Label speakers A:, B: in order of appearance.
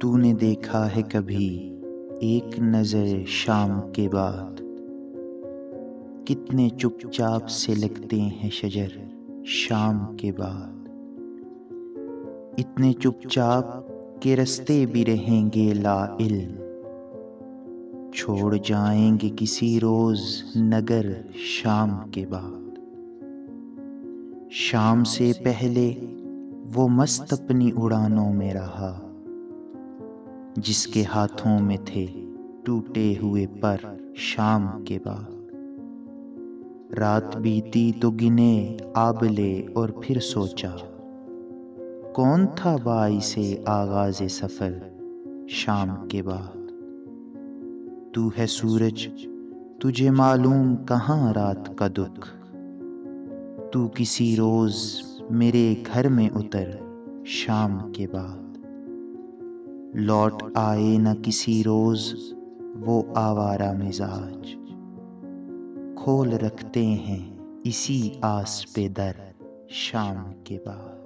A: तूने देखा है कभी एक नजर शाम के बाद, कितने चुपचाप से लगते हैं शजर शाम के बाद। इतने चुपचाप के रास्ते भी रहेंगे लाइल्म, छोड़ जाएंगे किसी रोज नगर शाम के बाद। शाम से पहले वो मस्त अपनी उड़ानों में रहा, जिसके हाथों में थे टूटे हुए पर शाम के बाद। रात बीती तो गिने आबले और फिर सोचा, कौन था बाइसे आगाज़े सफर शाम के बाद। तू है सूरज, तुझे मालूम कहाँ रात का दुख, तू किसी रोज मेरे घर में उतर शाम के बाद। लौट आए न किसी रोज वो आवारा मिजाज, खोल रखते हैं इसी आस पे दर शाम के बाद।